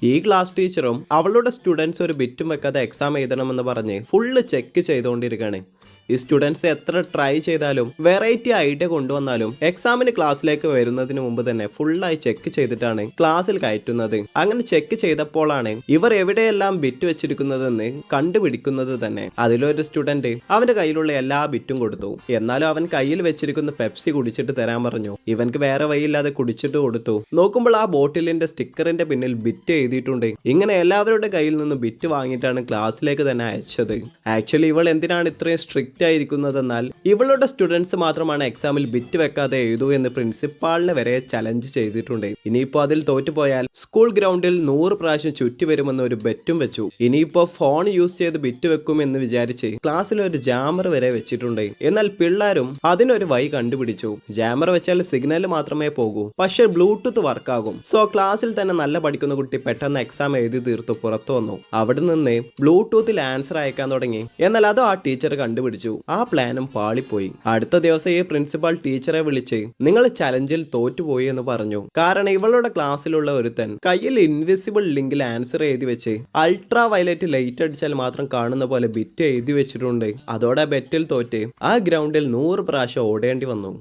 ഈ ക്ലാസ് ടീച്ചറും അവളുടെ സ്റ്റുഡൻസ് ഒരു ബിറ്റും വെക്കാതെ എക്സാം എഴുതണമെന്ന് പറഞ്ഞ് ഫുള്ള് ചെക്ക് ചെയ്തുകൊണ്ടിരിക്കുകയാണ്. ഈ സ്റ്റുഡൻസ് എത്ര ട്രൈ ചെയ്താലും വെറൈറ്റി ഐഡിയ കൊണ്ടുവന്നാലും എക്സാമിന് ക്ലാസ്സിലേക്ക് വരുന്നതിന് മുമ്പ് തന്നെ ഫുള്ളായി ചെക്ക് ചെയ്തിട്ടാണ് ക്ലാസ്സിൽ കയറ്റുന്നത്. അങ്ങനെ ചെക്ക് ചെയ്തപ്പോഴാണ് ഇവർ എവിടെയെല്ലാം ബിറ്റ് വെച്ചിരിക്കുന്നതെന്ന് കണ്ടുപിടിക്കുന്നത് തന്നെ. അതിലൊരു സ്റ്റുഡന്റ് അവന്റെ കയ്യിലുള്ള എല്ലാ ബിറ്റും കൊടുത്തു. എന്നാലും അവൻ കയ്യിൽ വെച്ചിരിക്കുന്ന പെപ്സി കുടിച്ചിട്ട് തരാൻ പറഞ്ഞു. ഇവൻക്ക് വേറെ വഴിയില്ലാതെ കുടിച്ചിട്ട് കൊടുത്തു. നോക്കുമ്പോൾ ആ ബോട്ടിലിന്റെ സ്റ്റിക്കറിന്റെ പിന്നിൽ ബിറ്റ് എഴുതിയിട്ടുണ്ട്. ഇങ്ങനെ എല്ലാവരുടെ കയ്യിൽ നിന്ന് ബിറ്റ് വാങ്ങിയിട്ടാണ് ക്ലാസ്സിലേക്ക് തന്നെ അയച്ചത്. ആക്ച്വലി ഇവൾ എന്തിനാണ് ഇത്രയും സ്ട്രിക്റ്റ് ആയിരിക്കുന്നതെന്നാൽ ഇവളുടെ സ്റ്റുഡൻസ് മാത്രമാണ് എക്സാമിൽ ബിറ്റ് വെക്കാതെ എഴുതൂ എന്ന് പ്രിൻസിപ്പാളിനെ വരെ ചലഞ്ച് ചെയ്തിട്ടുണ്ട്. ഇനിയിപ്പോ അതിൽ തോറ്റുപോയാൽ സ്കൂൾ ഗ്രൗണ്ടിൽ 100 പ്രാവശ്യം ചുറ്റി വരുമെന്ന് ഒരു ബെറ്റും വെച്ചു. ഇനിയിപ്പോ ഫോൺ യൂസ് ചെയ്ത് ബിറ്റ് വെക്കും എന്ന് വിചാരിച്ച് ക്ലാസ്സിൽ ഒരു ജാമർ വരെ വെച്ചിട്ടുണ്ട്. എന്നാൽ പിള്ളേരും അതിനൊരു വഴി കണ്ടുപിടിച്ചു. ജാമർ വെച്ചാൽ സിഗ്നൽ മാത്രമേ പോകൂ, പക്ഷെ ബ്ലൂടൂത്ത് വർക്കാകും. സോ ക്ലാസ്സിൽ തന്നെ നല്ല പഠിക്കുന്ന കുട്ടി പെട്ടെന്ന് എക്സാം എഴുതി തീർത്തു പുറത്തു വന്നു. അവിടെ നിന്ന് ബ്ലൂടൂത്തിൽ ആൻസർ അയക്കാൻ തുടങ്ങി. എന്നാൽ അതും ആ ടീച്ചർ കണ്ടുപിടിച്ചു. ആ പ്ലാനും പാളിപ്പോയി. അടുത്ത ദിവസം ഈ പ്രിൻസിപ്പാൾ ടീച്ചറെ വിളിച്ച് നിങ്ങൾ ചലഞ്ചിൽ തോറ്റുപോയി എന്ന് പറഞ്ഞു. കാരണം ഇവളുടെ ക്ലാസ്സിലുള്ള ഒരുത്തൻ കയ്യിൽ ഇൻവിസിബിൾ ലിങ്കിൽ ആൻസർ എഴുതി വെച്ച് അൾട്രാ വയലറ്റ് ലൈറ്റ് അടിച്ചാൽ മാത്രം കാണുന്ന പോലെ ബിറ്റ് എഴുതി വെച്ചിട്ടുണ്ട്. അതോടെ ബെറ്റിൽ തോറ്റ് ആ ഗ്രൗണ്ടിൽ 100 പ്രാവശ്യം ഓടേണ്ടി വന്നു.